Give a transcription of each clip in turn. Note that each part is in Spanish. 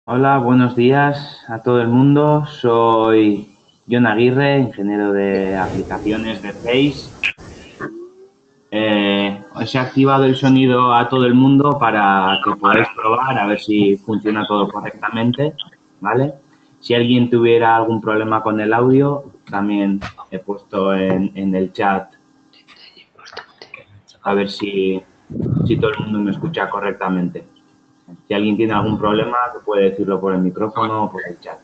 Hola, buenos días a todo el mundo. Soy John Aguirre, ingeniero de aplicaciones de Face. Os he activado el sonido a todo el mundo para que podáis probar a ver si funciona todo correctamente, ¿vale? Si alguien tuviera algún problema con el audio, también he puesto en el chat a ver si todo el mundo me escucha correctamente. Si alguien tiene algún problema, que puede decirlo por el micrófono o por el chat.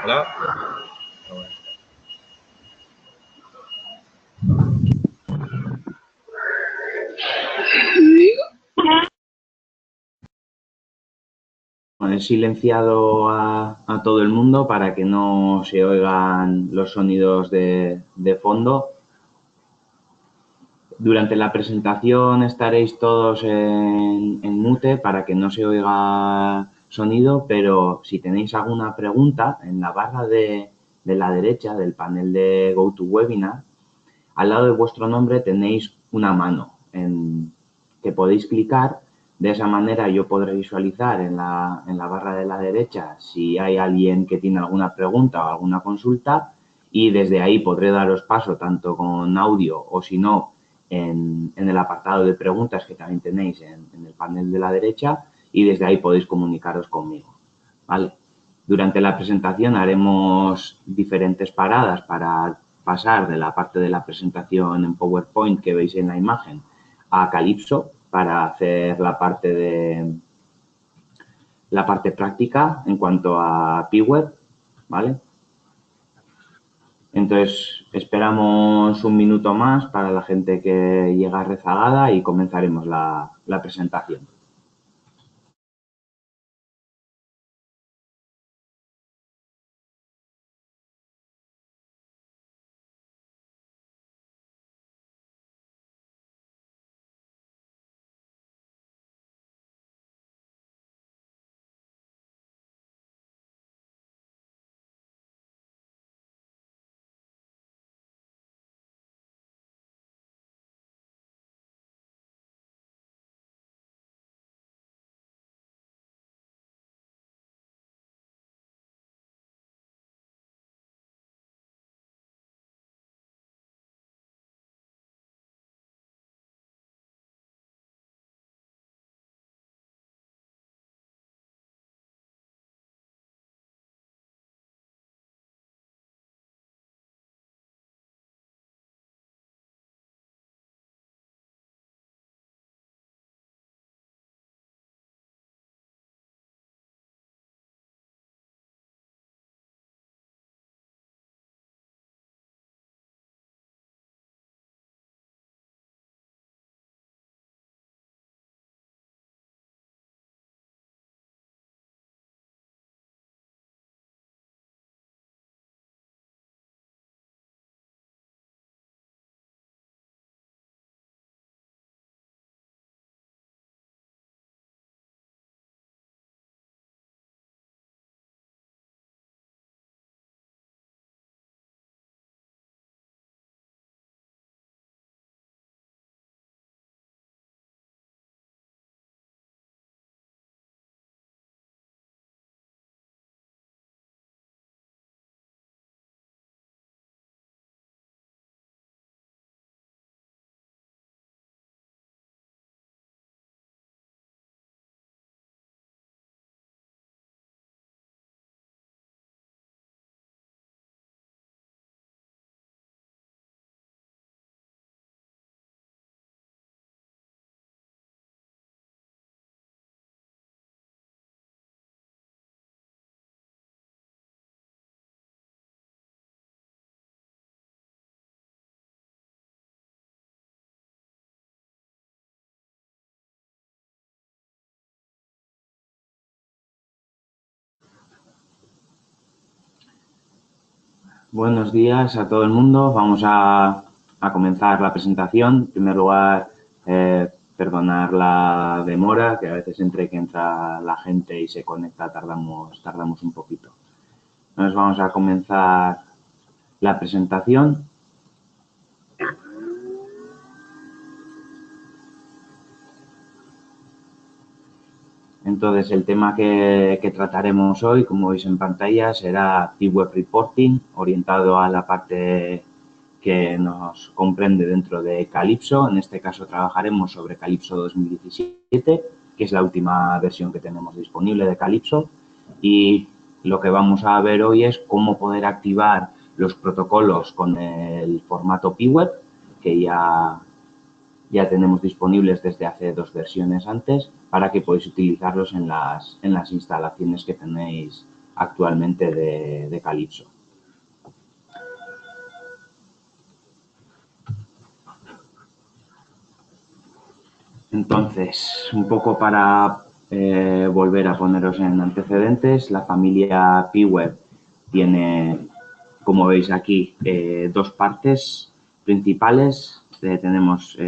Hola. He silenciado a todo el mundo para que no se oigan los sonidos de fondo. Durante la presentación estaréis todos en mute para que no se oiga sonido, pero si tenéis alguna pregunta, en la barra de la derecha del panel de GoToWebinar, al lado de vuestro nombre tenéis una mano que podéis clicar. De esa manera yo podré visualizar en la barra de la derecha si hay alguien que tiene alguna pregunta o alguna consulta, y desde ahí podré daros paso tanto con audio o si no en el apartado de preguntas que también tenéis en el panel de la derecha, y desde ahí podéis comunicaros conmigo, ¿vale? Durante la presentación haremos diferentes paradas para pasar de la parte de la presentación en PowerPoint que veis en la imagen a Calypso para hacer la parte práctica en cuanto a PeWeb, ¿vale? Entonces esperamos un minuto más para la gente que llega rezagada y comenzaremos la presentación. Buenos días a todo el mundo. Vamos a comenzar la presentación. En primer lugar, perdonar la demora, que a veces entre que entra la gente y se conecta tardamos un poquito. Nos vamos a comenzar la presentación. Entonces, el tema que trataremos hoy, como veis en pantalla, será P-Web Reporting, orientado a la parte que nos comprende dentro de Calypso. En este caso, trabajaremos sobre Calypso 2017, que es la última versión que tenemos disponible de Calypso. Y lo que vamos a ver hoy es cómo poder activar los protocolos con el formato P-Web, que ya tenemos disponibles desde hace 2 versiones antes, para que podáis utilizarlos en las instalaciones que tenéis actualmente de Calypso. Entonces, un poco para volver a poneros en antecedentes, la familia P-Web tiene, como veis aquí, 2 partes principales. Tenemos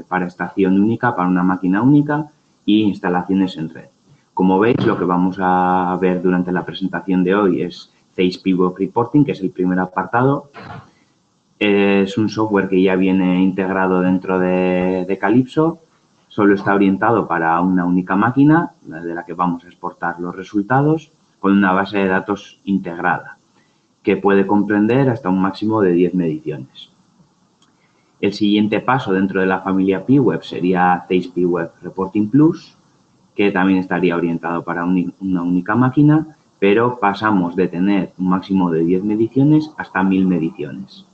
para estación única, para una máquina única, y instalaciones en red. Como veis, lo que vamos a ver durante la presentación de hoy es Zeiss P-Web Reporting, que es el primer apartado. Es un software que ya viene integrado dentro de Calypso. Solo está orientado para una única máquina, de la que vamos a exportar los resultados, con una base de datos integrada, que puede comprender hasta un máximo de 10 mediciones. El siguiente paso dentro de la familia P-Web sería Zeiss P-Web Reporting Plus, que también estaría orientado para una única máquina, pero pasamos de tener un máximo de 10 mediciones hasta 1000 mediciones.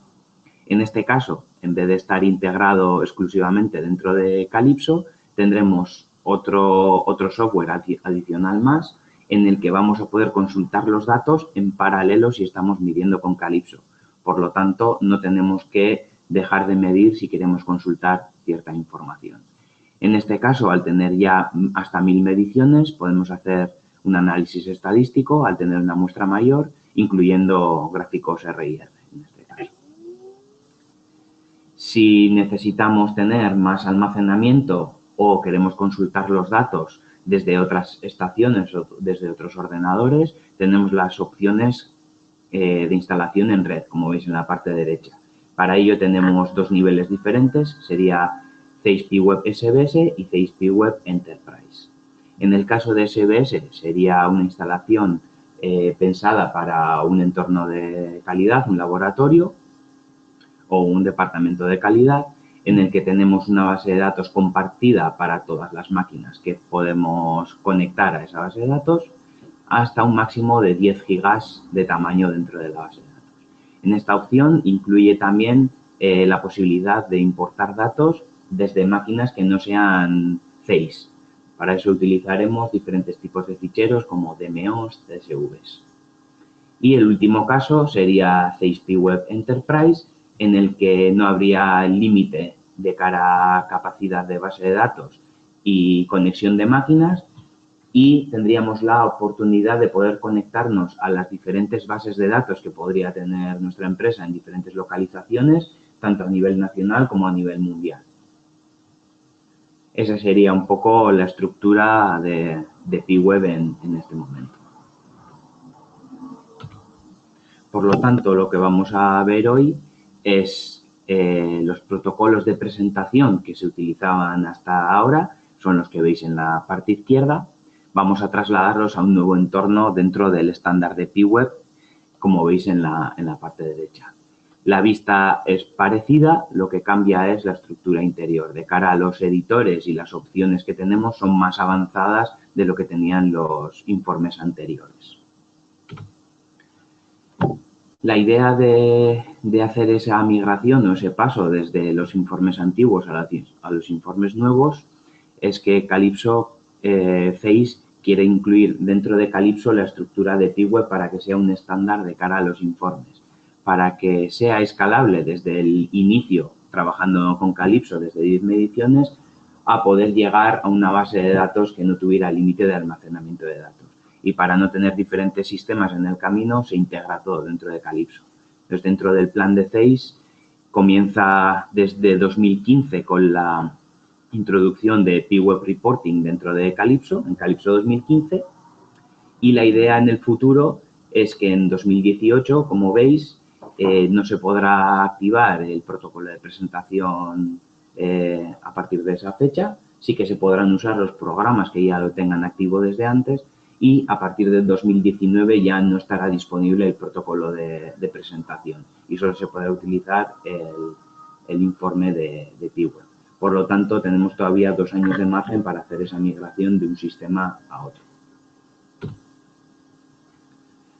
En este caso, en vez de estar integrado exclusivamente dentro de Calypso, tendremos otro software adicional más en el que vamos a poder consultar los datos en paralelo si estamos midiendo con Calypso. Por lo tanto, no tenemos que dejar de medir si queremos consultar cierta información. En este caso, al tener ya hasta 1000 mediciones, podemos hacer un análisis estadístico al tener una muestra mayor, incluyendo gráficos RIR. Si necesitamos tener más almacenamiento o queremos consultar los datos desde otras estaciones o desde otros ordenadores, tenemos las opciones de instalación en red, como veis en la parte derecha. Para ello tenemos 2 niveles diferentes, sería Zeiss P-Web SBS y Zeiss P-Web Enterprise. En el caso de SBS sería una instalación pensada para un entorno de calidad, un laboratorio, o un departamento de calidad en el que tenemos una base de datos compartida para todas las máquinas que podemos conectar a esa base de datos hasta un máximo de 10 gigas de tamaño dentro de la base de datos. En esta opción incluye también la posibilidad de importar datos desde máquinas que no sean Zeiss. Para eso utilizaremos diferentes tipos de ficheros como DMOs, CSVs. Y el último caso sería Zeiss P-Web Enterprise, en el que no habría límite de cara a capacidad de base de datos y conexión de máquinas, y tendríamos la oportunidad de poder conectarnos a las diferentes bases de datos que podría tener nuestra empresa en diferentes localizaciones, tanto a nivel nacional como a nivel mundial. Esa sería un poco la estructura de P-Web en este momento. Por lo tanto, lo que vamos a ver hoy es los protocolos de presentación que se utilizaban hasta ahora, son los que veis en la parte izquierda. Vamos a trasladarlos a un nuevo entorno dentro del estándar de P-Web, como veis en la parte derecha. La vista es parecida, lo que cambia es la estructura interior. De cara a los editores y las opciones que tenemos son más avanzadas de lo que tenían los informes anteriores. La idea de hacer esa migración o ese paso desde los informes antiguos a los informes nuevos es que Calypso Zeiss quiere incluir dentro de Calypso la estructura de P-Web para que sea un estándar de cara a los informes, para que sea escalable desde el inicio, trabajando con Calypso desde 10 mediciones, a poder llegar a una base de datos que no tuviera límite de almacenamiento de datos. Y para no tener diferentes sistemas en el camino, se integra todo dentro de Calypso. Entonces, dentro del plan de Zeiss, comienza desde 2015 con la introducción de P-Web Reporting dentro de Calypso, en Calypso 2015, y la idea en el futuro es que en 2018, como veis, no se podrá activar el protocolo de presentación a partir de esa fecha. Sí que se podrán usar los programas que ya lo tengan activo desde antes y a partir del 2019 ya no estará disponible el protocolo de presentación y solo se podrá utilizar el informe de PIWeb. Por lo tanto, tenemos todavía 2 años de margen para hacer esa migración de un sistema a otro.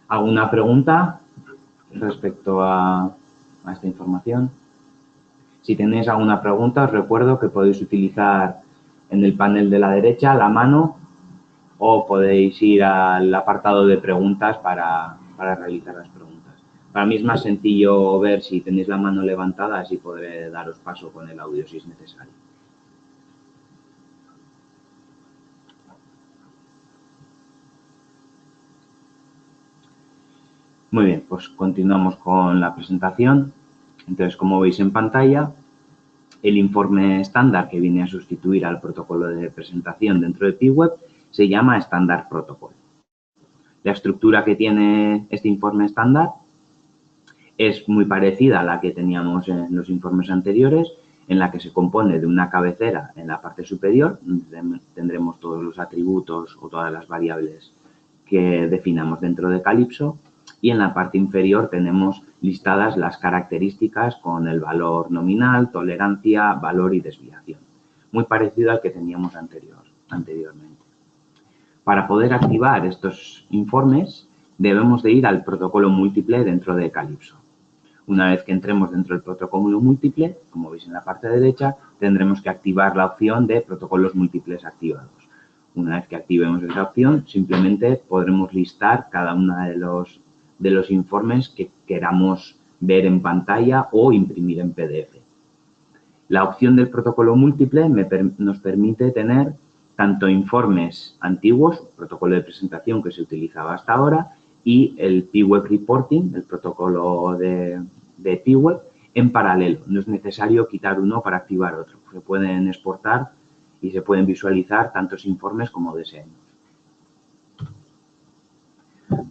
¿Alguna pregunta respecto a esta información? Si tenéis alguna pregunta, os recuerdo que podéis utilizar en el panel de la derecha la mano o podéis ir al apartado de preguntas para realizar las preguntas. Para mí es más sencillo ver si tenéis la mano levantada, así podré daros paso con el audio si es necesario. Muy bien, pues continuamos con la presentación. Entonces, como veis en pantalla, el informe estándar que viene a sustituir al protocolo de presentación dentro de PIWeb se llama Standard Protocol. La estructura que tiene este informe estándar es muy parecida a la que teníamos en los informes anteriores, en la que se compone de una cabecera en la parte superior, donde tendremos todos los atributos o todas las variables que definamos dentro de Calypso, y en la parte inferior tenemos listadas las características con el valor nominal, tolerancia, valor y desviación. Muy parecido al que teníamos anteriormente. Para poder activar estos informes, debemos de ir al protocolo múltiple dentro de Calypso. Una vez que entremos dentro del protocolo múltiple, como veis en la parte derecha, tendremos que activar la opción de protocolos múltiples activados. Una vez que activemos esa opción, simplemente podremos listar cada uno de los informes que queramos ver en pantalla o imprimir en PDF. La opción del protocolo múltiple nos permite tener tanto informes antiguos, protocolo de presentación que se utilizaba hasta ahora, y el PIWeb Reporting, el protocolo de PIWeb, en paralelo. No es necesario quitar uno para activar otro. Se pueden exportar y se pueden visualizar tantos informes como deseemos.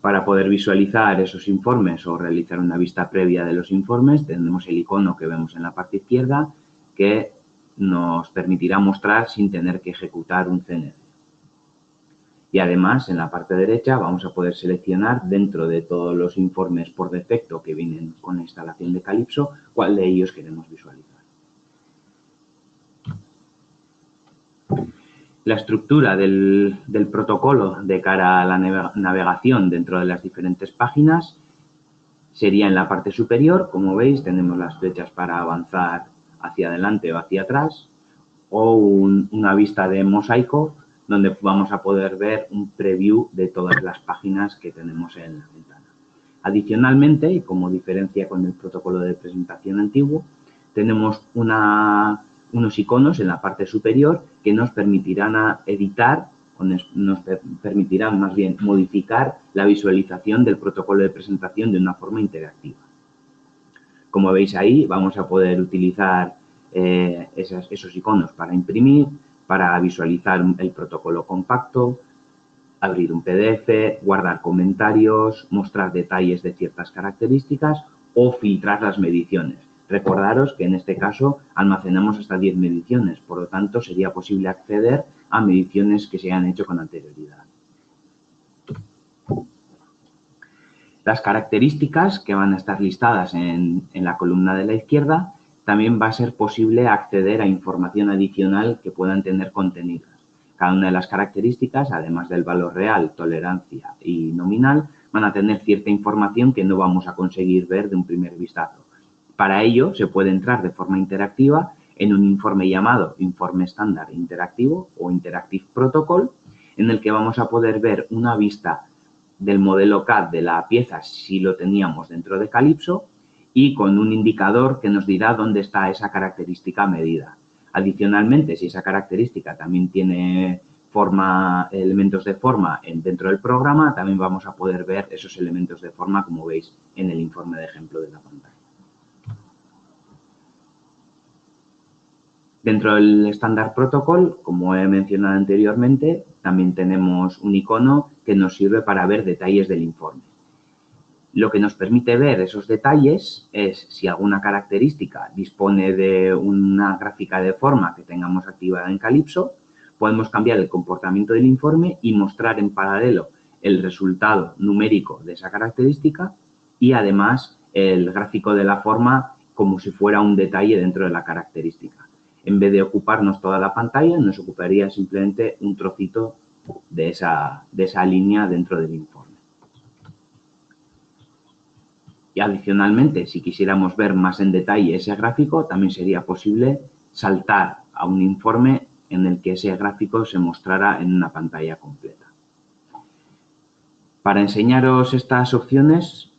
Para poder visualizar esos informes o realizar una vista previa de los informes, tenemos el icono que vemos en la parte izquierda que nos permitirá mostrar sin tener que ejecutar un CNC. Y además, en la parte derecha vamos a poder seleccionar dentro de todos los informes por defecto que vienen con la instalación de Calypso, cuál de ellos queremos visualizar. La estructura del protocolo de cara a la navegación dentro de las diferentes páginas sería en la parte superior. Como veis, tenemos las flechas para avanzar hacia adelante o hacia atrás, o una vista de mosaico donde vamos a poder ver un preview de todas las páginas que tenemos en la ventana. Adicionalmente, y como diferencia con el protocolo de presentación antiguo, tenemos unos iconos en la parte superior que nos permitirán editar, o nos permitirán más bien modificar la visualización del protocolo de presentación de una forma interactiva. Como veis ahí, vamos a poder utilizar esos iconos para imprimir, para visualizar el protocolo compacto, abrir un PDF, guardar comentarios, mostrar detalles de ciertas características o filtrar las mediciones. Recordaros que en este caso almacenamos hasta 10 mediciones, por lo tanto sería posible acceder a mediciones que se han hecho con anterioridad. Las características que van a estar listadas en la columna de la izquierda, también va a ser posible acceder a información adicional que puedan tener contenidas. Cada una de las características, además del valor real, tolerancia y nominal, van a tener cierta información que no vamos a conseguir ver de un primer vistazo. Para ello, se puede entrar de forma interactiva en un informe llamado Informe Estándar Interactivo o Interactive Protocol, en el que vamos a poder ver una vista del modelo CAD de la pieza si lo teníamos dentro de Calypso y con un indicador que nos dirá dónde está esa característica medida. Adicionalmente, si esa característica también tiene elementos de forma dentro del programa, también vamos a poder ver esos elementos de forma como veis en el informe de ejemplo de la pantalla. Dentro del Standard Protocol, como he mencionado anteriormente, también tenemos un icono que nos sirve para ver detalles del informe. Lo que nos permite ver esos detalles es si alguna característica dispone de una gráfica de forma que tengamos activada en Calypso, podemos cambiar el comportamiento del informe y mostrar en paralelo el resultado numérico de esa característica y además el gráfico de la forma como si fuera un detalle dentro de la característica. En vez de ocuparnos toda la pantalla, nos ocuparía simplemente un trocito de esa línea dentro del informe. Y adicionalmente, si quisiéramos ver más en detalle ese gráfico, también sería posible saltar a un informe en el que ese gráfico se mostrara en una pantalla completa. Para enseñaros estas opciones,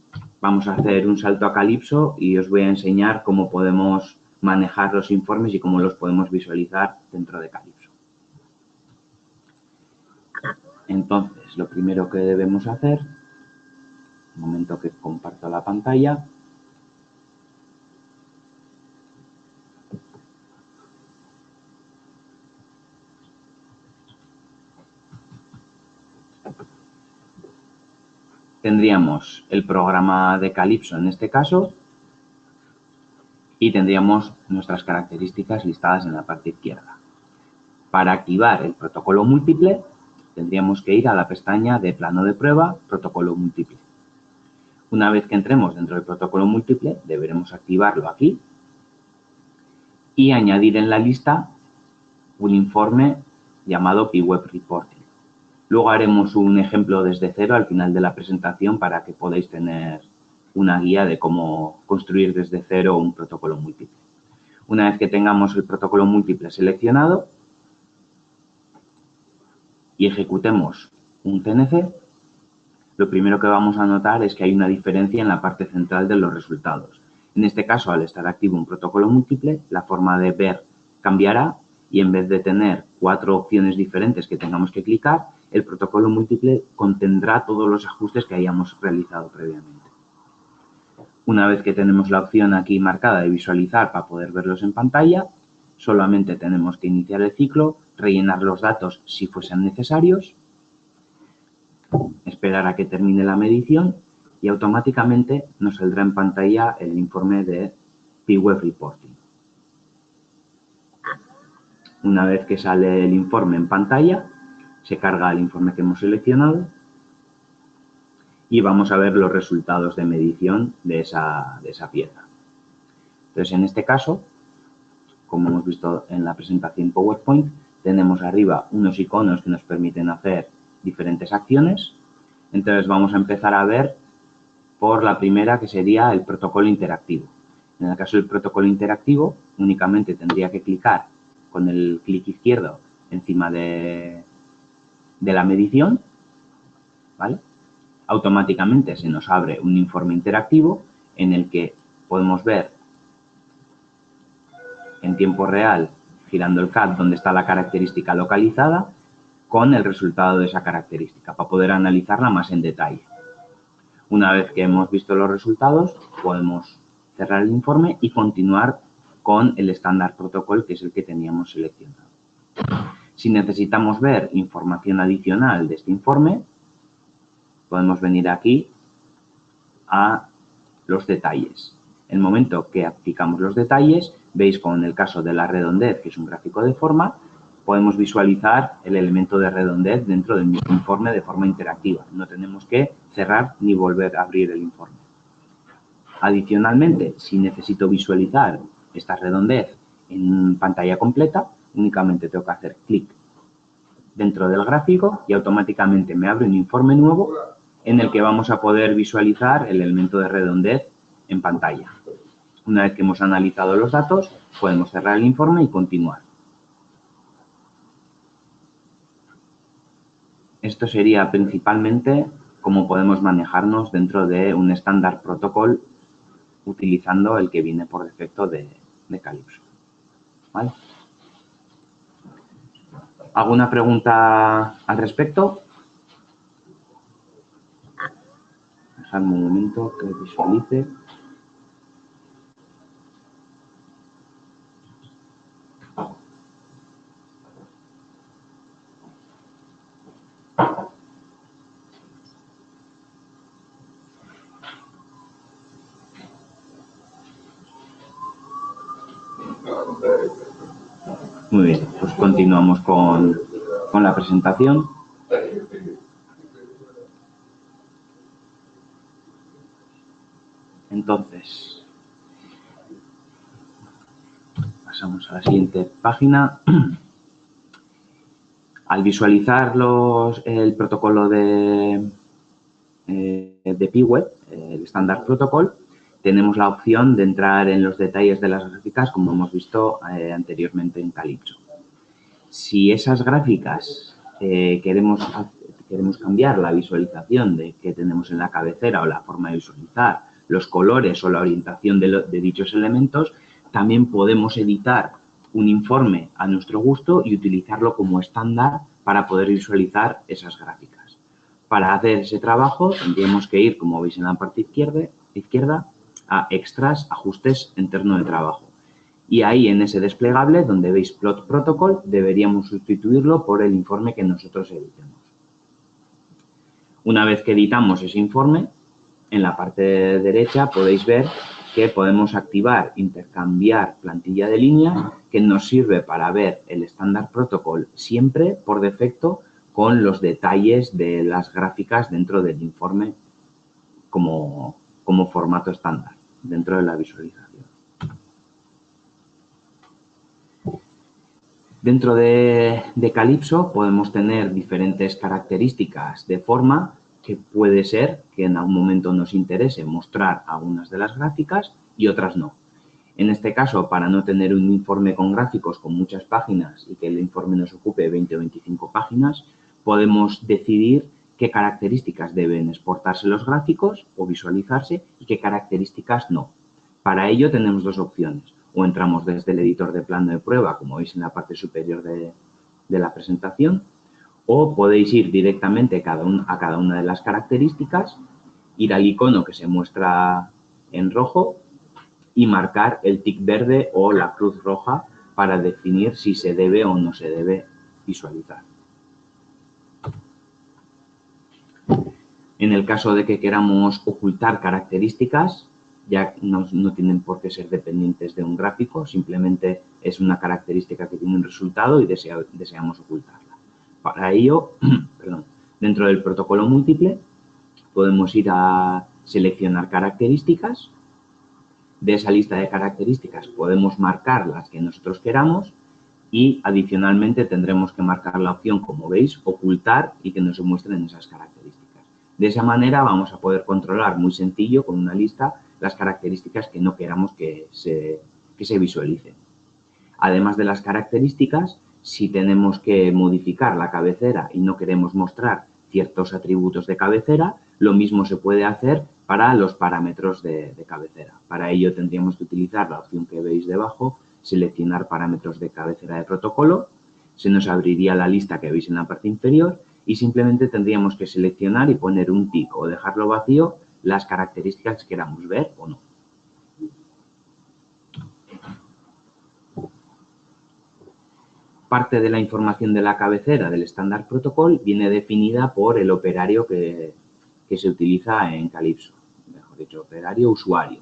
vamos a hacer un salto a Calypso y os voy a enseñar cómo podemos manejar los informes y cómo los podemos visualizar dentro de Calypso. Entonces, lo primero que debemos hacer, un momento que comparto la pantalla, tendríamos el programa de Calypso en este caso y tendríamos nuestras características listadas en la parte izquierda. Para activar el protocolo múltiple, tendríamos que ir a la pestaña de plano de prueba, protocolo múltiple. Una vez que entremos dentro del protocolo múltiple, deberemos activarlo aquí y añadir en la lista un informe llamado PWeb Reporting. Luego haremos un ejemplo desde cero al final de la presentación para que podáis tener una guía de cómo construir desde cero un protocolo múltiple. Una vez que tengamos el protocolo múltiple seleccionado y ejecutemos un CNC, lo primero que vamos a notar es que hay una diferencia en la parte central de los resultados. En este caso, al estar activo un protocolo múltiple, la forma de ver cambiará y en vez de tener 4 opciones diferentes que tengamos que clicar, el protocolo múltiple contendrá todos los ajustes que hayamos realizado previamente. Una vez que tenemos la opción aquí marcada de visualizar para poder verlos en pantalla, solamente tenemos que iniciar el ciclo, rellenar los datos si fuesen necesarios, esperar a que termine la medición y automáticamente nos saldrá en pantalla el informe de PWeb Reporting. Una vez que sale el informe en pantalla, se carga el informe que hemos seleccionado y vamos a ver los resultados de medición de esa pieza. Entonces, en este caso, como hemos visto en la presentación PowerPoint, tenemos arriba unos iconos que nos permiten hacer diferentes acciones. Entonces, vamos a empezar a ver por la primera, que sería el protocolo interactivo. En el caso del protocolo interactivo, únicamente tendría que clicar con el clic izquierdo encima de la medición, ¿vale? Automáticamente se nos abre un informe interactivo en el que podemos ver en tiempo real, girando el CAD, donde está la característica localizada, con el resultado de esa característica, para poder analizarla más en detalle. Una vez que hemos visto los resultados, podemos cerrar el informe y continuar con el estándar protocolo, que es el que teníamos seleccionado. Si necesitamos ver información adicional de este informe, podemos venir aquí a los detalles. En el momento que aplicamos los detalles, veis como en el caso de la redondez, que es un gráfico de forma, podemos visualizar el elemento de redondez dentro del mismo informe de forma interactiva. No tenemos que cerrar ni volver a abrir el informe. Adicionalmente, si necesito visualizar esta redondez en pantalla completa, únicamente tengo que hacer clic dentro del gráfico y automáticamente me abre un informe nuevo en el que vamos a poder visualizar el elemento de redondez en pantalla. Una vez que hemos analizado los datos, podemos cerrar el informe y continuar. Esto sería principalmente cómo podemos manejarnos dentro de un estándar protocolo utilizando el que viene por defecto de Calypso. ¿Vale? ¿Alguna pregunta al respecto? Dejadme un momento que visualice. Muy bien, pues continuamos con la presentación. Entonces, pasamos a la siguiente página. Al visualizar el protocolo de PWeb, el Standard Protocol, tenemos la opción de entrar en los detalles de las gráficas, como hemos visto anteriormente en Calypso. Si esas gráficas queremos cambiar la visualización que tenemos en la cabecera o la forma de visualizar, los colores o la orientación de dichos elementos, también podemos editar un informe a nuestro gusto y utilizarlo como estándar para poder visualizar esas gráficas. Para hacer ese trabajo tendríamos que ir, como veis en la parte izquierda, a Extras, Ajustes, Entorno de trabajo. Y ahí en ese desplegable, donde veis Plot Protocol, deberíamos sustituirlo por el informe que nosotros editemos. Una vez que editamos ese informe, en la parte derecha podéis ver que podemos activar intercambiar plantilla de línea, que nos sirve para ver el Standard Protocol siempre por defecto con los detalles de las gráficas dentro del informe como formato estándar dentro de la visualización. Dentro de Calypso podemos tener diferentes características de forma que puede ser que en algún momento nos interese mostrar algunas de las gráficas y otras no. En este caso, para no tener un informe con gráficos con muchas páginas y que el informe nos ocupe 20 o 25 páginas, podemos decidir qué características deben exportarse los gráficos o visualizarse y qué características no. Para ello tenemos dos opciones. O entramos desde el editor de plano de prueba, como veis en la parte superior de la presentación, o podéis ir directamente a cada una de las características, ir al icono que se muestra en rojo y marcar el tic verde o la cruz roja para definir si se debe o no se debe visualizar. En el caso de que queramos ocultar características, ya no tienen por qué ser dependientes de un gráfico, simplemente es una característica que tiene un resultado y deseamos ocultarla. Para ello, dentro del protocolo múltiple, podemos ir a seleccionar características. De esa lista de características podemos marcar las que nosotros queramos y adicionalmente tendremos que marcar la opción, como veis, ocultar y que no se muestren esas características. De esa manera vamos a poder controlar muy sencillo con una lista las características que no queramos que se visualicen. Además de las características, si tenemos que modificar la cabecera y no queremos mostrar ciertos atributos de cabecera, lo mismo se puede hacer para los parámetros de cabecera. Para ello tendríamos que utilizar la opción que veis debajo, seleccionar parámetros de cabecera de protocolo. Se nos abriría la lista que veis en la parte inferior y simplemente tendríamos que seleccionar y poner un tic o dejarlo vacío las características que queramos ver o no. Parte de la información de la cabecera del Standard Protocol viene definida por el operario que se utiliza en Calypso. Mejor dicho, operario usuario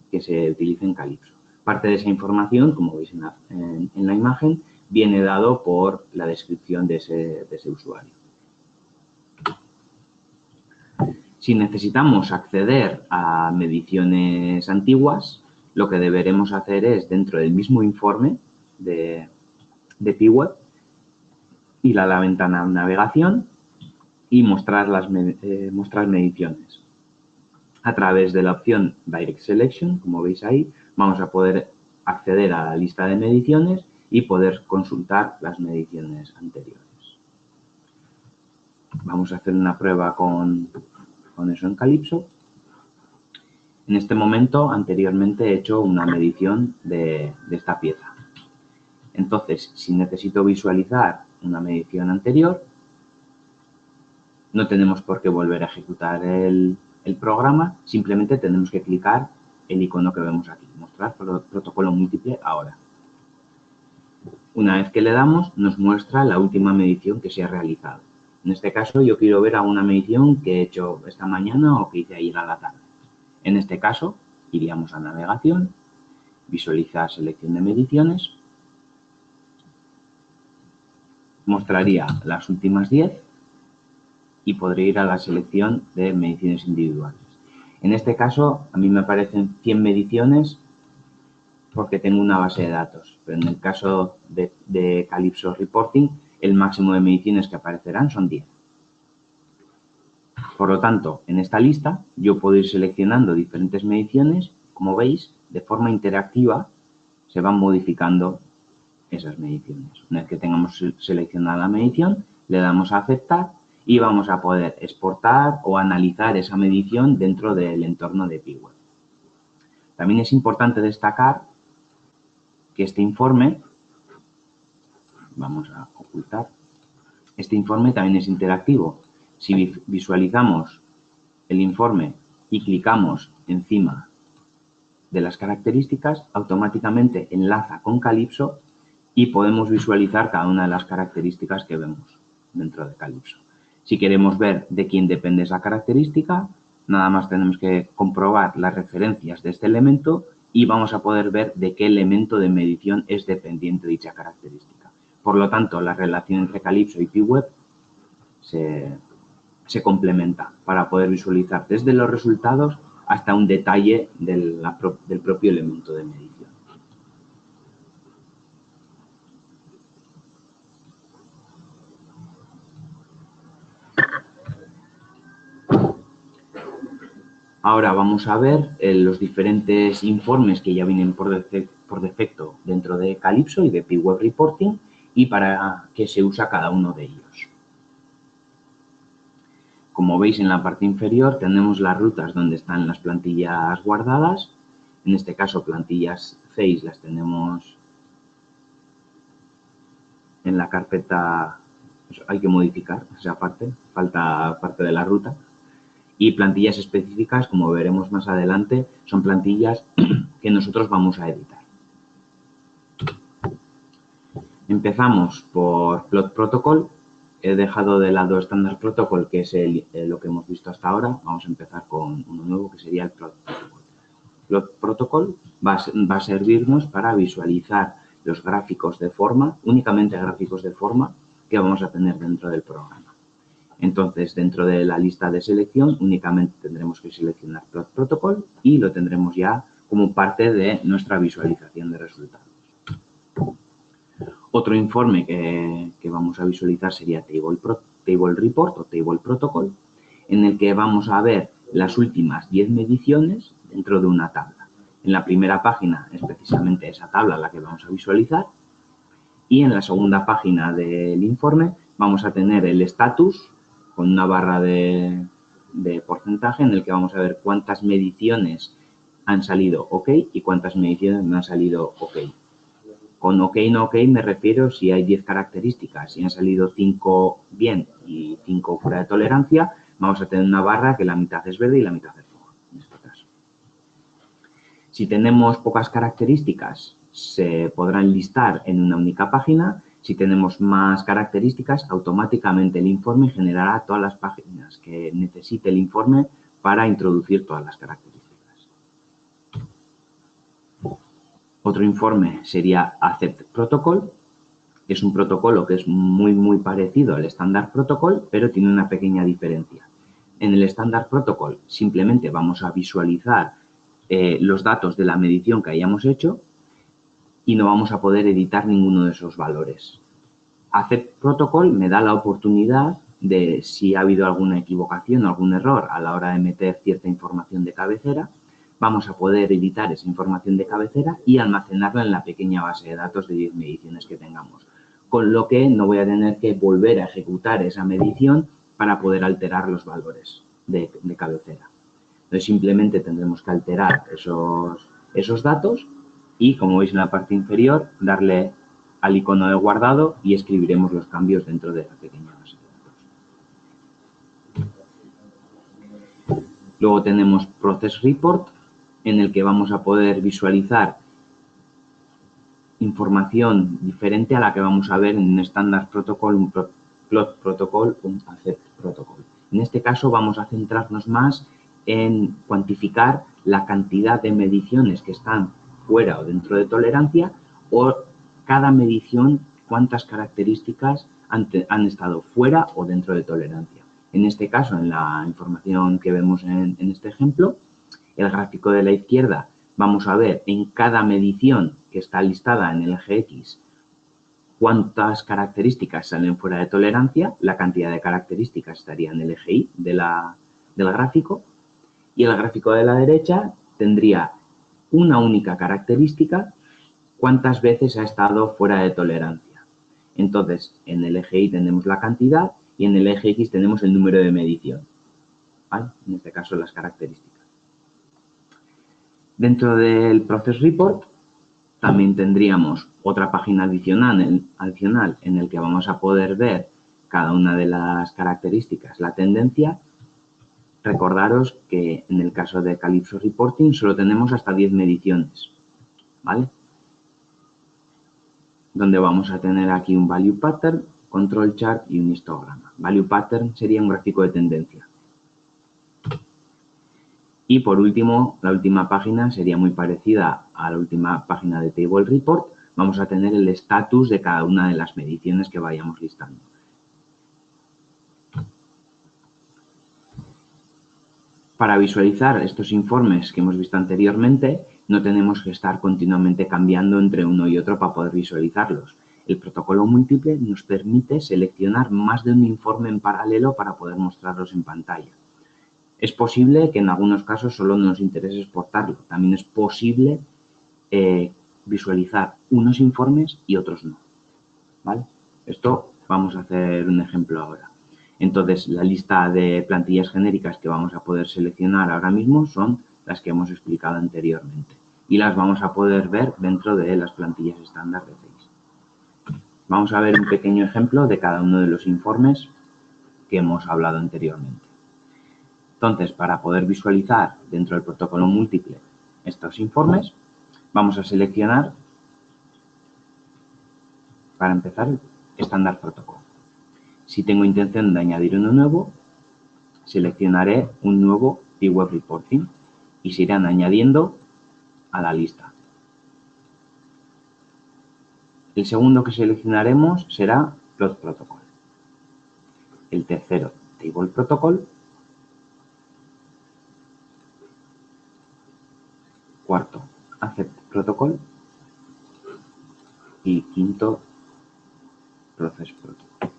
que se utiliza en Calypso. Parte de esa información, como veis en la imagen, viene dado por la descripción de ese usuario. Si necesitamos acceder a mediciones antiguas, lo que deberemos hacer es, dentro del mismo informe de PWeb, ir a la ventana de navegación y mostrar mediciones. A través de la opción Direct Selection, como veis ahí, vamos a poder acceder a la lista de mediciones y poder consultar las mediciones anteriores. Vamos a hacer una prueba con eso en Calypso. En este momento, anteriormente he hecho una medición de esta pieza. Entonces, si necesito visualizar una medición anterior, no tenemos por qué volver a ejecutar el programa, simplemente tenemos que clicar el icono que vemos aquí, mostrar protocolo múltiple ahora. Una vez que le damos, nos muestra la última medición que se ha realizado. En este caso, yo quiero ver alguna medición que he hecho esta mañana o que hice ayer a la tarde. En este caso, iríamos a navegación, visualizar selección de mediciones mostraría las últimas 10 y podría ir a la selección de mediciones individuales. En este caso, a mí me aparecen 100 mediciones porque tengo una base de datos, pero en el caso de Calypso Reporting, el máximo de mediciones que aparecerán son 10. Por lo tanto, en esta lista yo puedo ir seleccionando diferentes mediciones. Como veis, de forma interactiva se van modificando esas mediciones. Una vez que tengamos seleccionada la medición, le damos a aceptar y vamos a poder exportar o analizar esa medición dentro del entorno de PeaWeb. También es importante destacar que este informe, vamos a ocultar, este informe también es interactivo. Si visualizamos el informe y clicamos encima de las características, automáticamente enlaza con Calypso y podemos visualizar cada una de las características que vemos dentro de Calypso. Si queremos ver de quién depende esa característica, nada más tenemos que comprobar las referencias de este elemento y vamos a poder ver de qué elemento de medición es dependiente dicha característica. Por lo tanto, la relación entre Calypso y PeaWeb se complementa para poder visualizar desde los resultados hasta un detalle del propio elemento de medición. Ahora vamos a ver los diferentes informes que ya vienen por defecto dentro de Calypso y de PeaWeb Reporting y para qué se usa cada uno de ellos. Como veis, en la parte inferior tenemos las rutas donde están las plantillas guardadas. En este caso, plantillas 6 las tenemos en la carpeta. Hay que modificar esa parte, falta parte de la ruta. Y plantillas específicas, como veremos más adelante, son plantillas que nosotros vamos a editar. Empezamos por Plot Protocol. He dejado de lado Standard Protocol, que es lo que hemos visto hasta ahora. Vamos a empezar con uno nuevo, que sería el Plot Protocol. Plot Protocol va a servirnos para visualizar los gráficos de forma, únicamente gráficos de forma, que vamos a tener dentro del programa. Entonces, dentro de la lista de selección, únicamente tendremos que seleccionar Plot Protocol y lo tendremos ya como parte de nuestra visualización de resultados. Otro informe que vamos a visualizar sería Table Report o Table Protocol, en el que vamos a ver las últimas 10 mediciones dentro de una tabla. En la primera página es precisamente esa tabla la que vamos a visualizar y en la segunda página del informe vamos a tener el estatus con una barra de porcentaje en el que vamos a ver cuántas mediciones han salido OK y cuántas mediciones no han salido OK. Con OK y no OK me refiero si hay 10 características, si han salido 5 bien y 5 fuera de tolerancia, vamos a tener una barra que la mitad es verde y la mitad es roja, en este caso. Si tenemos pocas características, se podrán listar en una única página. Si tenemos más características, automáticamente el informe generará todas las páginas que necesite el informe para introducir todas las características. Otro informe sería Accept Protocol. Es un protocolo que es muy parecido al Standard Protocol, pero tiene una pequeña diferencia. En el Standard Protocol simplemente vamos a visualizar los datos de la medición que hayamos hecho y no vamos a poder editar ninguno de esos valores. Accept Protocol me da la oportunidad de, si ha habido alguna equivocación o algún error a la hora de meter cierta información de cabecera, vamos a poder editar esa información de cabecera y almacenarla en la pequeña base de datos de 10 mediciones que tengamos. Con lo que no voy a tener que volver a ejecutar esa medición para poder alterar los valores de cabecera. Entonces, simplemente tendremos que alterar esos datos y, como veis en la parte inferior, darle al icono de guardado y escribiremos los cambios dentro de la pequeña base de datos. Luego tenemos Process Report, en el que vamos a poder visualizar información diferente a la que vamos a ver en un Standard Protocol, un Plot Protocol, un Accept Protocol. En este caso vamos a centrarnos más en cuantificar la cantidad de mediciones que están fuera o dentro de tolerancia o cada medición cuántas características han estado fuera o dentro de tolerancia. En este caso, en la información que vemos en este ejemplo, el gráfico de la izquierda, vamos a ver en cada medición que está listada en el eje X cuántas características salen fuera de tolerancia, la cantidad de características estaría en el eje Y del gráfico, y el gráfico de la derecha tendría una única característica, cuántas veces ha estado fuera de tolerancia. Entonces, en el eje Y tenemos la cantidad y en el eje X tenemos el número de medición, ¿vale? En este caso, las características. Dentro del Process Report también tendríamos otra página adicional en el que vamos a poder ver cada una de las características, la tendencia. Recordaros que en el caso de Calypso Reporting solo tenemos hasta 10 mediciones, ¿vale? Donde vamos a tener aquí un Value Pattern, Control Chart y un histograma. Value Pattern sería un gráfico de tendencia. Y por último, la última página sería muy parecida a la última página de Table Report. Vamos a tener el estatus de cada una de las mediciones que vayamos listando. Para visualizar estos informes que hemos visto anteriormente, no tenemos que estar continuamente cambiando entre uno y otro para poder visualizarlos. El protocolo múltiple nos permite seleccionar más de un informe en paralelo para poder mostrarlos en pantalla. Es posible que en algunos casos solo nos interese exportarlo. También es posible visualizar unos informes y otros no, ¿vale? Esto vamos a hacer un ejemplo ahora. Entonces, la lista de plantillas genéricas que vamos a poder seleccionar ahora mismo son las que hemos explicado anteriormente y las vamos a poder ver dentro de las plantillas estándar de Face. Vamos a ver un pequeño ejemplo de cada uno de los informes que hemos hablado anteriormente. Entonces, para poder visualizar dentro del protocolo múltiple estos informes, vamos a seleccionar, para empezar, estándar protocolo. Si tengo intención de añadir uno nuevo, seleccionaré un nuevo Web Reporting y se irán añadiendo a la lista. El segundo que seleccionaremos será Plot Protocol. El tercero, Table Protocol. Cuarto, Accept Protocol. Y quinto, Process Protocol.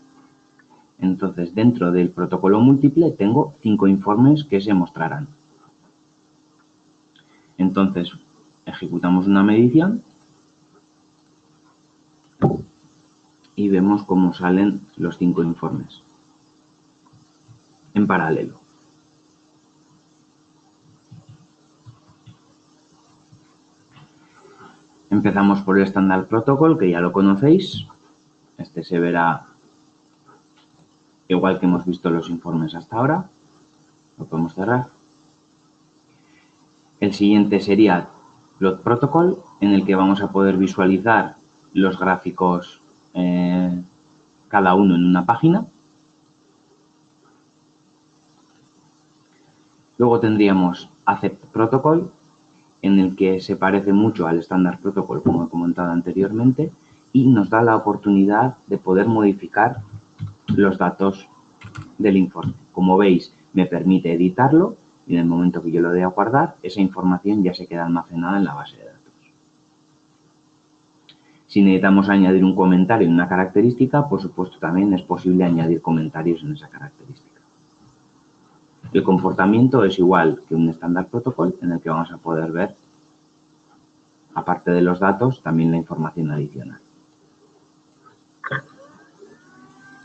Entonces, dentro del protocolo múltiple tengo 5 informes que se mostrarán. Entonces, ejecutamos una medición y vemos cómo salen los 5 informes en paralelo. Empezamos por el Standard Protocol, que ya lo conocéis. Este se verá igual que hemos visto los informes hasta ahora. Lo podemos cerrar. El siguiente sería Plot Protocol, en el que vamos a poder visualizar los gráficos cada uno en una página. Luego tendríamos Accept Protocol, en el que se parece mucho al Standard Protocol, como he comentado anteriormente, y nos da la oportunidad de poder modificar los datos del informe. Como veis, me permite editarlo y en el momento que yo lo dé a guardar, esa información ya se queda almacenada en la base de datos. Si necesitamos añadir un comentario en una característica, por supuesto también es posible añadir comentarios en esa característica. El comportamiento es igual que un Standard Protocol en el que vamos a poder ver, aparte de los datos, también la información adicional.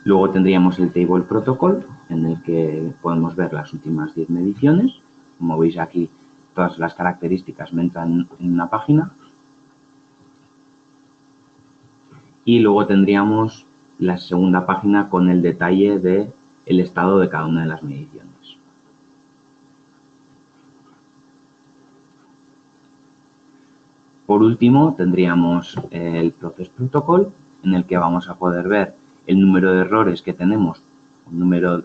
Luego tendríamos el Table Protocol, en el que podemos ver las últimas 10 mediciones. Como veis aquí, todas las características me entran en una página. Y luego tendríamos la segunda página con el detalle del estado de cada una de las mediciones. Por último, tendríamos el Process Protocol, en el que vamos a poder ver el número de errores que tenemos. Número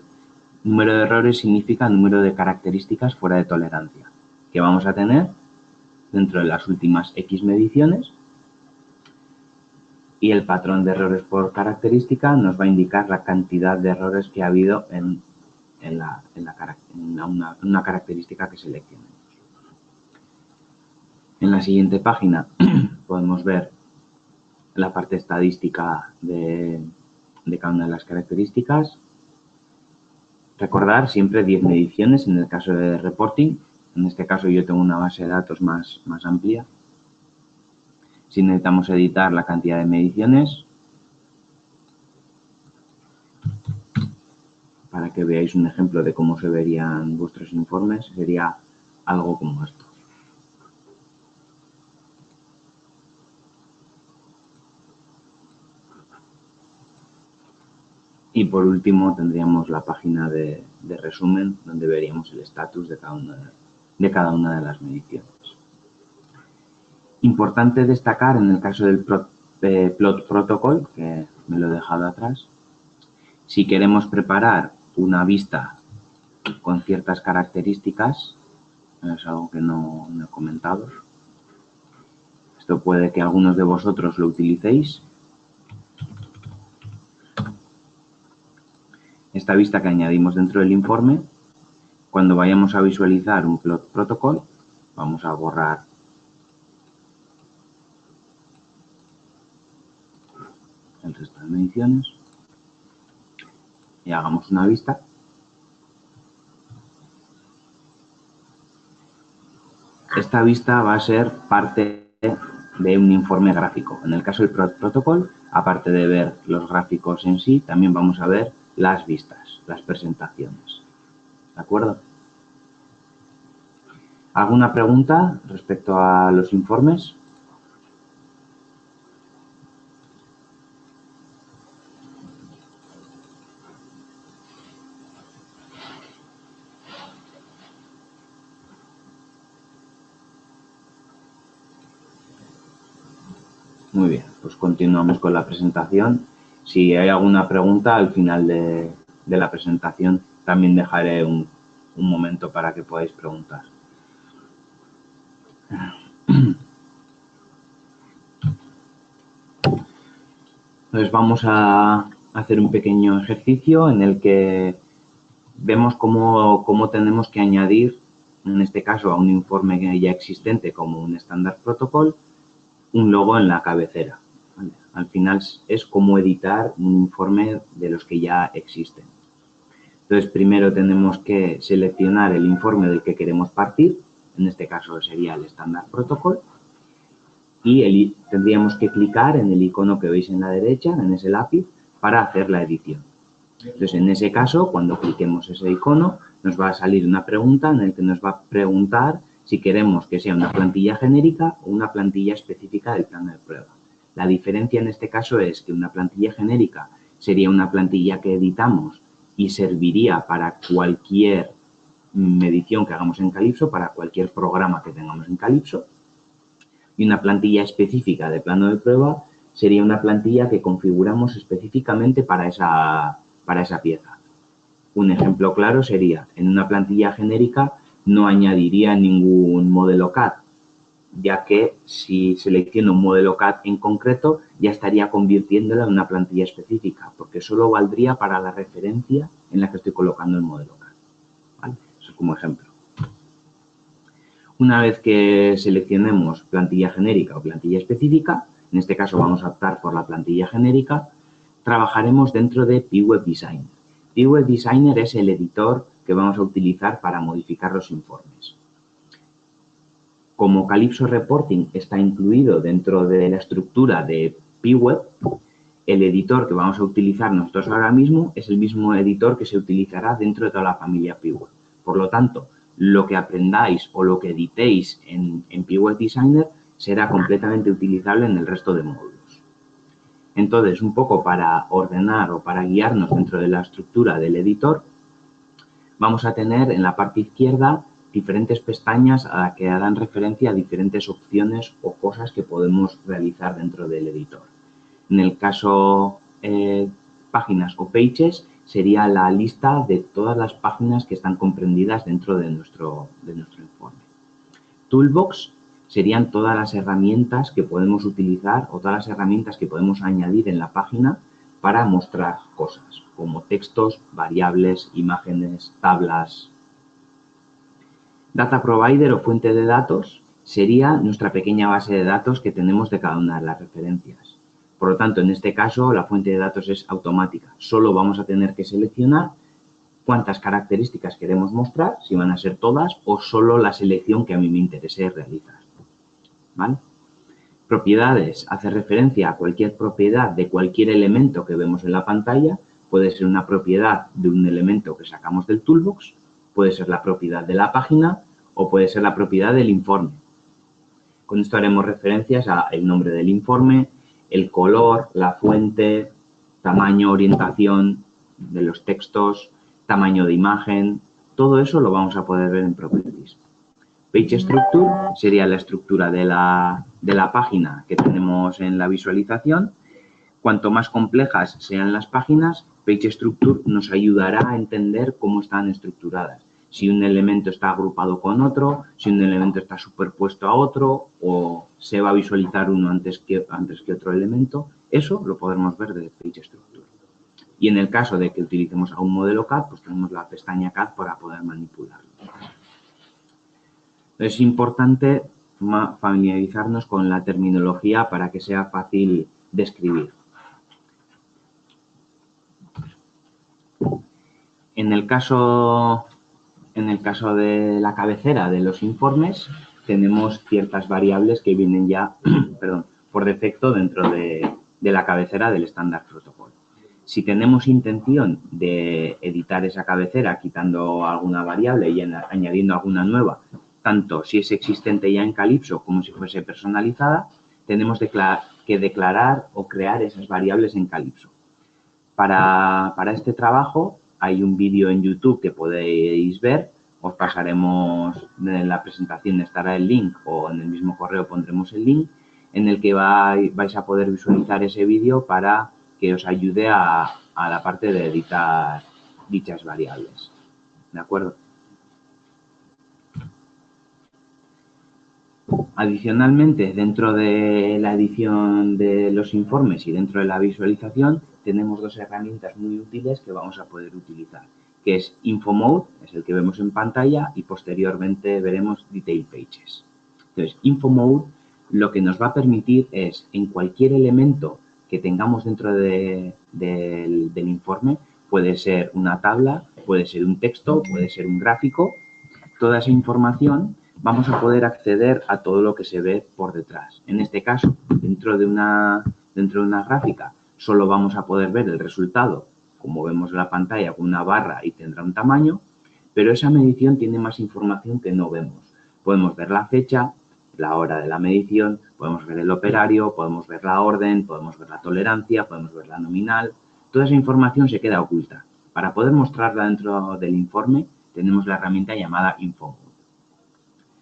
de errores significa número de características fuera de tolerancia que vamos a tener dentro de las últimas X mediciones. Y el patrón de errores por característica nos va a indicar la cantidad de errores que ha habido en una característica que seleccionemos. En la siguiente página podemos ver la parte estadística de cada una de las características. Recordar siempre 10 mediciones en el caso de reporting. En este caso yo tengo una base de datos más amplia. Si necesitamos editar la cantidad de mediciones, para que veáis un ejemplo de cómo se verían vuestros informes, sería algo como esto. Y por último tendríamos la página de resumen, donde veríamos el estatus de cada una de las mediciones. Importante destacar en el caso del plot protocol, que me lo he dejado atrás, si queremos preparar una vista con ciertas características, es algo que no he comentado. Esto puede que algunos de vosotros lo utilicéis. Esta vista que añadimos dentro del informe, cuando vayamos a visualizar un plot protocol, vamos a borrar el resto de mediciones y hagamos una vista. Esta vista va a ser parte de un informe gráfico. En el caso del plot protocol, aparte de ver los gráficos en sí, también vamos a ver las vistas, las presentaciones. ¿De acuerdo? ¿Alguna pregunta respecto a los informes? Muy bien, pues continuamos con la presentación. Si hay alguna pregunta al final de la presentación, también dejaré un momento para que podáis preguntar. Entonces vamos a hacer un pequeño ejercicio en el que vemos cómo tenemos que añadir, en este caso a un informe ya existente como un Standard Protocol, un logo en la cabecera. ¿Vale? Al final es cómo editar un informe de los que ya existen. Entonces, primero tenemos que seleccionar el informe del que queremos partir, en este caso sería el Standard Protocol, y tendríamos que clicar en el icono que veis en la derecha, en ese lápiz, para hacer la edición. Entonces, en ese caso, cuando cliquemos ese icono, nos va a salir una pregunta en la que nos va a preguntar si queremos que sea una plantilla genérica o una plantilla específica del plano de prueba. La diferencia en este caso es que una plantilla genérica sería una plantilla que editamos y serviría para cualquier medición que hagamos en Calypso, para cualquier programa que tengamos en Calypso. Y una plantilla específica de plano de prueba sería una plantilla que configuramos específicamente para esa pieza. Un ejemplo claro sería, en una plantilla genérica no añadiría ningún modelo CAD, ya que si selecciono un modelo CAD en concreto, ya estaría convirtiéndolo en una plantilla específica, porque solo valdría para la referencia en la que estoy colocando el modelo CAD. ¿Vale? Eso es como ejemplo. Una vez que seleccionemos plantilla genérica o plantilla específica, en este caso vamos a optar por la plantilla genérica, trabajaremos dentro de PWeb Designer. PWeb Designer es el editor que vamos a utilizar para modificar los informes. Como Calypso Reporting está incluido dentro de la estructura de PWeb, el editor que vamos a utilizar nosotros ahora mismo es el mismo editor que se utilizará dentro de toda la familia PWeb. Por lo tanto, lo que aprendáis o lo que editéis en PWeb Designer será completamente utilizable en el resto de módulos. Entonces, un poco para ordenar o para guiarnos dentro de la estructura del editor, vamos a tener en la parte izquierda diferentes pestañas a las que dan referencia a diferentes opciones o cosas que podemos realizar dentro del editor. En el caso páginas o pages, sería la lista de todas las páginas que están comprendidas dentro de nuestro informe. Toolbox serían todas las herramientas que podemos utilizar o todas las herramientas que podemos añadir en la página para mostrar cosas, como textos, variables, imágenes, tablas. Data Provider o fuente de datos sería nuestra pequeña base de datos que tenemos de cada una de las referencias. Por lo tanto, en este caso, la fuente de datos es automática. Solo vamos a tener que seleccionar cuántas características queremos mostrar, si van a ser todas o solo la selección que a mí me interese realizar. ¿Vale? Propiedades hace referencia a cualquier propiedad de cualquier elemento que vemos en la pantalla. Puede ser una propiedad de un elemento que sacamos del toolbox, puede ser la propiedad de la página o puede ser la propiedad del informe. Con esto haremos referencias al nombre del informe, el color, la fuente, tamaño, orientación de los textos, tamaño de imagen. Todo eso lo vamos a poder ver en Properties. Page Structure sería la estructura de la página que tenemos en la visualización. Cuanto más complejas sean las páginas, Page Structure nos ayudará a entender cómo están estructuradas. Si un elemento está agrupado con otro, si un elemento está superpuesto a otro o se va a visualizar uno antes que otro elemento, eso lo podremos ver de Page Structure. Y en el caso de que utilicemos algún modelo CAD, pues tenemos la pestaña CAD para poder manipularlo. Es importante familiarizarnos con la terminología para que sea fácil de escribir. En el caso de la cabecera de los informes, tenemos ciertas variables que vienen ya por defecto dentro de la cabecera del Standard Protocol. Si tenemos intención de editar esa cabecera quitando alguna variable y añadiendo alguna nueva, tanto si es existente ya en Calypso como si fuese personalizada, tenemos que declarar o crear esas variables en Calypso. Para este trabajo hay un vídeo en YouTube que podéis ver. Os pasaremos en la presentación, estará el link o en el mismo correo pondremos el link en el que vais a poder visualizar ese vídeo para que os ayude a la parte de editar dichas variables. ¿De acuerdo? Adicionalmente, dentro de la edición de los informes y dentro de la visualización, tenemos dos herramientas muy útiles que vamos a poder utilizar, que es Info Mode, es el que vemos en pantalla, y posteriormente veremos Detail Pages. Entonces, Info Mode lo que nos va a permitir es, en cualquier elemento que tengamos dentro del informe, puede ser una tabla, puede ser un texto, puede ser un gráfico, toda esa información vamos a poder acceder a todo lo que se ve por detrás. En este caso, dentro de una gráfica, solo vamos a poder ver el resultado, como vemos en la pantalla, con una barra y tendrá un tamaño, pero esa medición tiene más información que no vemos. Podemos ver la fecha, la hora de la medición, podemos ver el operario, podemos ver la orden, podemos ver la tolerancia, podemos ver la nominal. Toda esa información se queda oculta. Para poder mostrarla dentro del informe, tenemos la herramienta llamada Info Mode.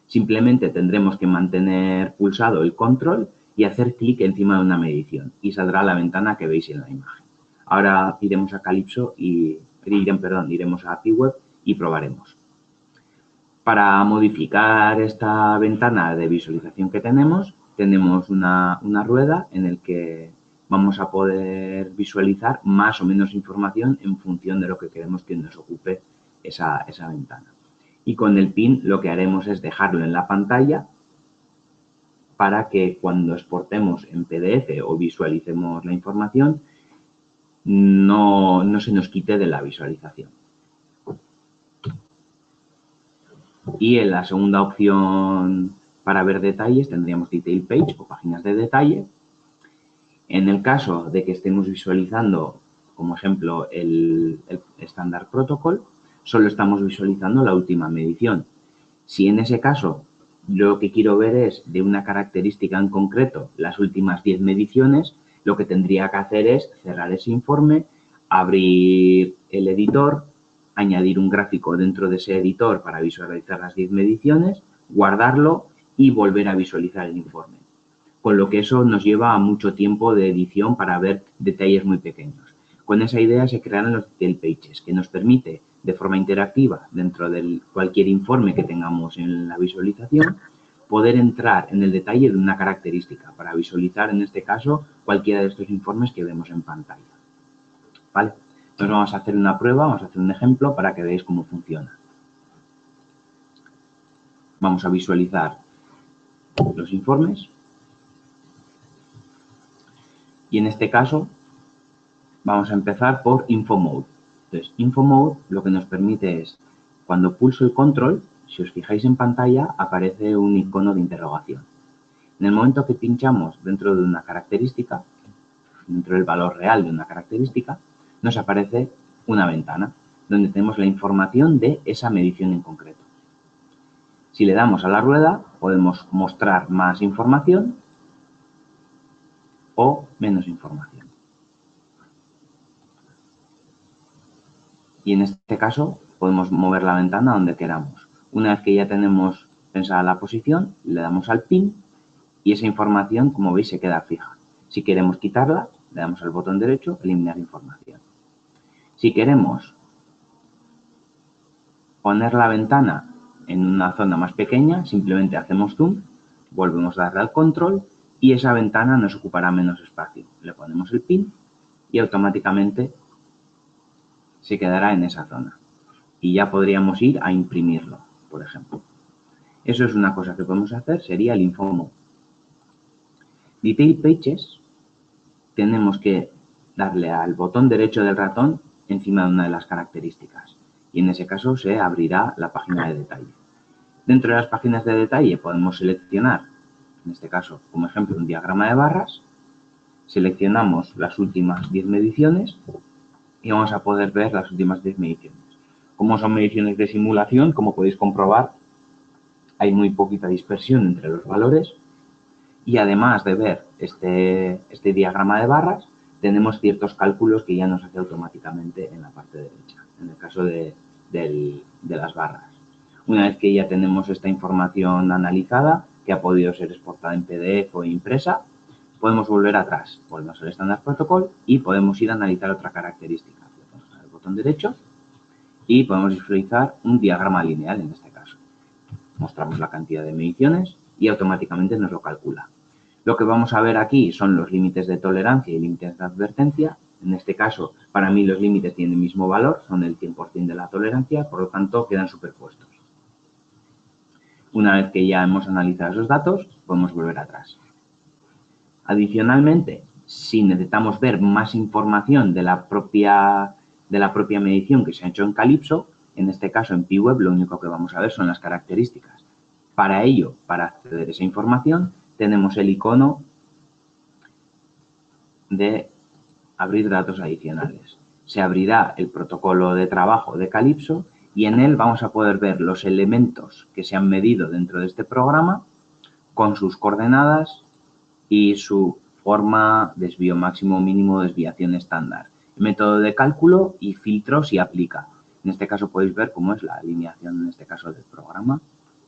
Simplemente tendremos que mantener pulsado el control y hacer clic encima de una medición y saldrá la ventana que veis en la imagen. Ahora iremos a Calypso iremos a API Web y probaremos. Para modificar esta ventana de visualización que tenemos una rueda en la que vamos a poder visualizar más o menos información en función de lo que queremos que nos ocupe esa ventana. Y con el pin lo que haremos es dejarlo en la pantalla para que cuando exportemos en PDF o visualicemos la información no se nos quite de la visualización. Y en la segunda opción para ver detalles tendríamos Detail Page o páginas de detalle. En el caso de que estemos visualizando, como ejemplo, el Standard Protocol, solo estamos visualizando la última medición. Si en ese caso lo que quiero ver es de una característica en concreto las últimas 10 mediciones, lo que tendría que hacer es cerrar ese informe, abrir el editor, añadir un gráfico dentro de ese editor para visualizar las 10 mediciones, guardarlo y volver a visualizar el informe. Con lo que eso nos lleva a mucho tiempo de edición para ver detalles muy pequeños. Con esa idea se crearon los Detail Pages, que nos permite de forma interactiva dentro de cualquier informe que tengamos en la visualización, poder entrar en el detalle de una característica para visualizar, en este caso, cualquiera de estos informes que vemos en pantalla. ¿Vale? Entonces vamos a hacer una prueba, vamos a hacer un ejemplo para que veáis cómo funciona. Vamos a visualizar los informes y en este caso vamos a empezar por Info Mode. Entonces, Info Mode lo que nos permite es, cuando pulso el control, si os fijáis en pantalla, aparece un icono de interrogación. En el momento que pinchamos dentro de una característica, dentro del valor real de una característica, nos aparece una ventana donde tenemos la información de esa medición en concreto. Si le damos a la rueda, podemos mostrar más información o menos información. Y en este caso podemos mover la ventana donde queramos. Una vez que ya tenemos pensada la posición, le damos al pin y esa información, como veis, se queda fija. Si queremos quitarla, le damos al botón derecho, eliminar información. Si queremos poner la ventana en una zona más pequeña, simplemente hacemos zoom, volvemos a darle al control y esa ventana nos ocupará menos espacio. Le ponemos el pin y automáticamente se quedará en esa zona. Y ya podríamos ir a imprimirlo, por ejemplo. Eso es una cosa que podemos hacer, sería el Info Mode. Detail Pages, tenemos que darle al botón derecho del ratón encima de una de las características. Y en ese caso se abrirá la página de detalle. Dentro de las páginas de detalle podemos seleccionar, en este caso, como ejemplo, un diagrama de barras. Seleccionamos las últimas 10 mediciones y vamos a poder ver las últimas 10 mediciones. Como son mediciones de simulación, como podéis comprobar, hay muy poquita dispersión entre los valores. Y además de ver este diagrama de barras, tenemos ciertos cálculos que ya nos hace automáticamente en la parte derecha, en el caso de las barras. Una vez que ya tenemos esta información analizada, que ha podido ser exportada en PDF o impresa, podemos volver atrás, volvemos al Standard Protocol y podemos ir a analizar otra característica. Le ponemos el botón derecho y podemos visualizar un diagrama lineal en este caso. Mostramos la cantidad de mediciones y automáticamente nos lo calcula. Lo que vamos a ver aquí son los límites de tolerancia y límites de advertencia. En este caso, para mí los límites tienen el mismo valor, son el 100% de la tolerancia, por lo tanto quedan superpuestos. Una vez que ya hemos analizado esos datos, podemos volver atrás. Adicionalmente, si necesitamos ver más información de la propia medición que se ha hecho en Calypso, en este caso en PWeb lo único que vamos a ver son las características. Para ello, para acceder a esa información, tenemos el icono de abrir datos adicionales. Se abrirá el protocolo de trabajo de Calypso y en él vamos a poder ver los elementos que se han medido dentro de este programa con sus coordenadas y su forma, desvío máximo, mínimo, desviación estándar, método de cálculo y filtro si aplica. En este caso podéis ver cómo es la alineación, en este caso del programa,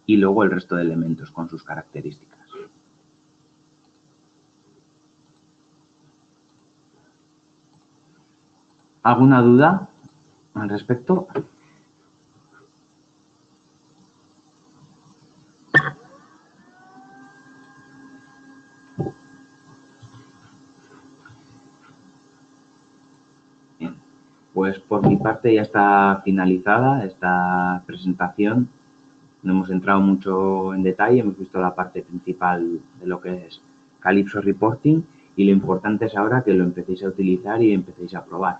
y luego el resto de elementos con sus características. ¿Alguna duda al respecto? Bien, pues por mi parte ya está finalizada esta presentación. No hemos entrado mucho en detalle, hemos visto la parte principal de lo que es Calypso Reporting y lo importante es ahora que lo empecéis a utilizar y empecéis a probar.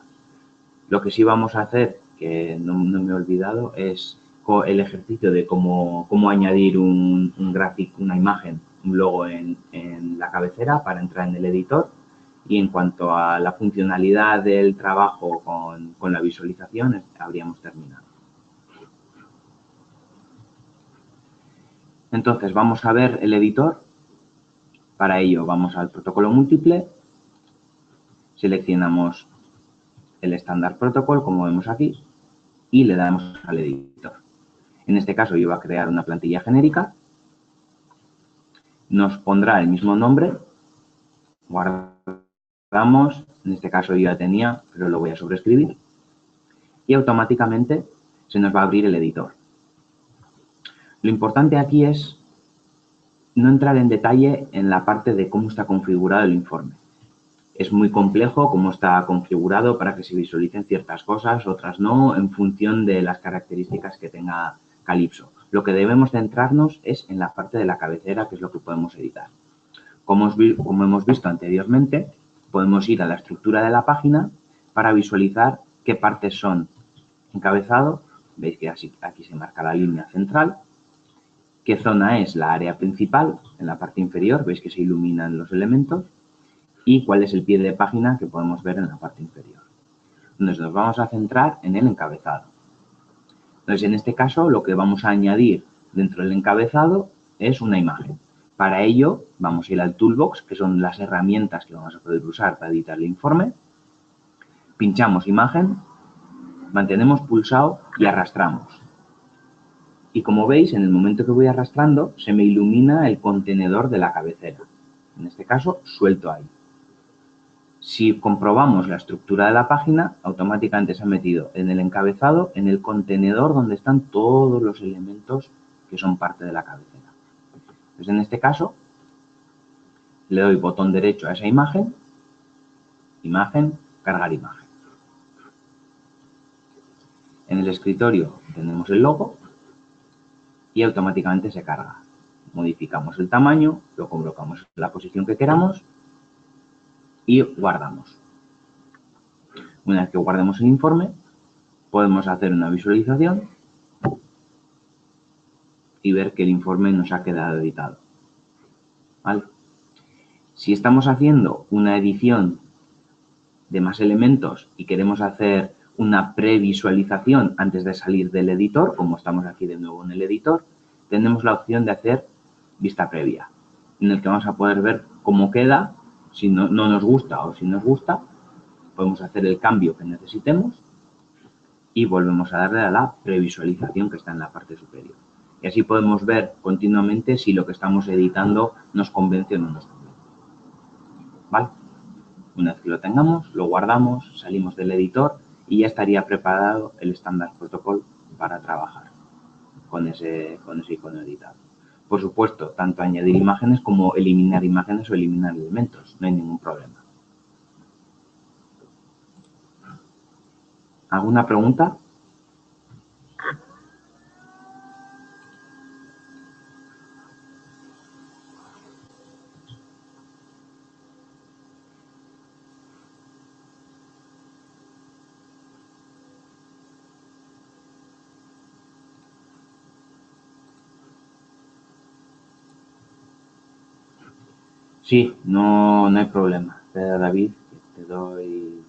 Lo que sí vamos a hacer, que no me he olvidado, es el ejercicio de cómo añadir un gráfico, una imagen, un logo en la cabecera para entrar en el editor. Y en cuanto a la funcionalidad del trabajo con la visualización, habríamos terminado. Entonces, vamos a ver el editor. Para ello, vamos al protocolo múltiple, seleccionamos el Standard Protocol, como vemos aquí, y le damos al editor. En este caso, yo voy a crear una plantilla genérica. Nos pondrá el mismo nombre. Guardamos. En este caso yo ya tenía, pero lo voy a sobreescribir. Y automáticamente se nos va a abrir el editor. Lo importante aquí es no entrar en detalle en la parte de cómo está configurado el informe. Es muy complejo cómo está configurado para que se visualicen ciertas cosas, otras no, en función de las características que tenga Calypso. Lo que debemos centrarnos es en la parte de la cabecera, que es lo que podemos editar. Como hemos visto anteriormente, podemos ir a la estructura de la página para visualizar qué partes son encabezado. Veis que aquí se marca la línea central. ¿Qué zona es la área principal? En la parte inferior veis que se iluminan los elementos. Y cuál es el pie de página que podemos ver en la parte inferior. Entonces nos vamos a centrar en el encabezado. Entonces en este caso lo que vamos a añadir dentro del encabezado es una imagen. Para ello vamos a ir al Toolbox, que son las herramientas que vamos a poder usar para editar el informe. Pinchamos imagen, mantenemos pulsado y arrastramos. Y como veis, en el momento que voy arrastrando, se me ilumina el contenedor de la cabecera. En este caso, suelto ahí. Si comprobamos la estructura de la página, automáticamente se ha metido en el encabezado, en el contenedor donde están todos los elementos que son parte de la cabecera. Entonces, en este caso, le doy botón derecho a esa imagen, imagen, cargar imagen. En el escritorio tenemos el logo y automáticamente se carga. Modificamos el tamaño, lo colocamos en la posición que queramos y guardamos. Una vez que guardemos el informe, podemos hacer una visualización y ver que el informe nos ha quedado editado. ¿Vale? Si estamos haciendo una edición de más elementos y queremos hacer una previsualización antes de salir del editor, como estamos aquí de nuevo en el editor, tenemos la opción de hacer vista previa, en el que vamos a poder ver cómo queda, si no nos gusta o si nos gusta, podemos hacer el cambio que necesitemos y volvemos a darle a la previsualización que está en la parte superior. Y así podemos ver continuamente si lo que estamos editando nos convence o no nos convence. ¿Vale? Una vez que lo tengamos, lo guardamos, salimos del editor y ya estaría preparado el Standard Protocol para trabajar con ese icono editado. Por supuesto, tanto añadir imágenes como eliminar imágenes o eliminar elementos, no hay ningún problema. ¿Alguna pregunta? Sí, no hay problema. David, te doy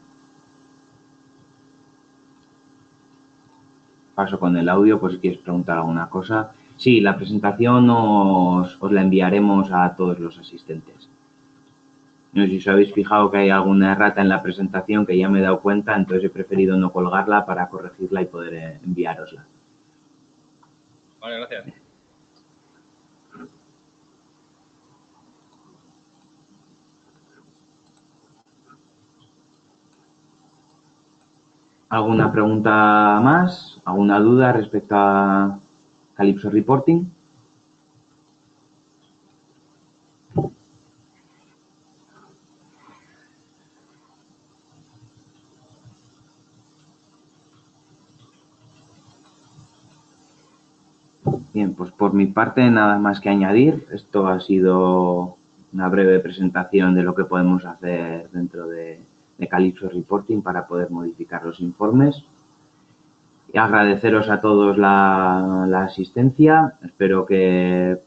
paso con el audio por si quieres preguntar alguna cosa. Sí, la presentación os la enviaremos a todos los asistentes. No sé si os habéis fijado que hay alguna errata en la presentación que ya me he dado cuenta, entonces he preferido no colgarla para corregirla y poder enviárosla. Vale, gracias. ¿Alguna pregunta más? ¿Alguna duda respecto a Calypso Reporting? Bien, pues por mi parte nada más que añadir. Esto ha sido una breve presentación de lo que podemos hacer dentro de Calypso Reporting para poder modificar los informes. Y agradeceros a todos la asistencia. Espero que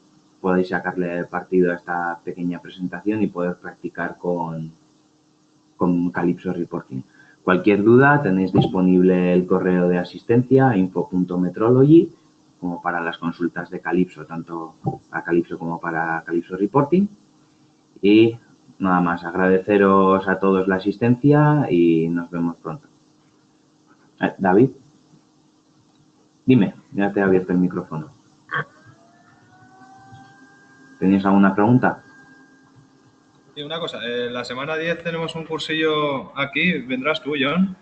podáis sacarle partido a esta pequeña presentación y poder practicar con Calypso Reporting. Cualquier duda, tenéis disponible el correo de asistencia info.metrology como para las consultas de Calypso, tanto a Calypso como para Calypso Reporting. Y nada más, agradeceros a todos la asistencia y nos vemos pronto. David, dime, ya te he abierto el micrófono. ¿Tenéis alguna pregunta? Sí, una cosa, la semana 10 tenemos un cursillo aquí, ¿vendrás tú, John?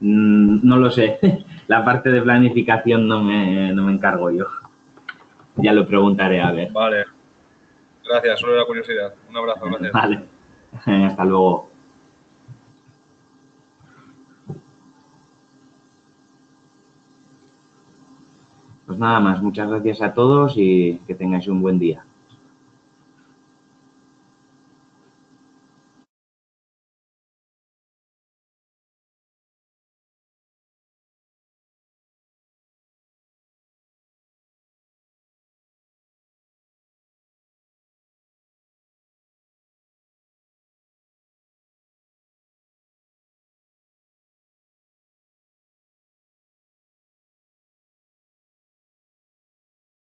No lo sé, la parte de planificación no me encargo yo. Ya lo preguntaré a ver. Vale. Gracias, solo la curiosidad. Un abrazo, gracias. Vale, hasta luego. Pues nada más, muchas gracias a todos y que tengáis un buen día.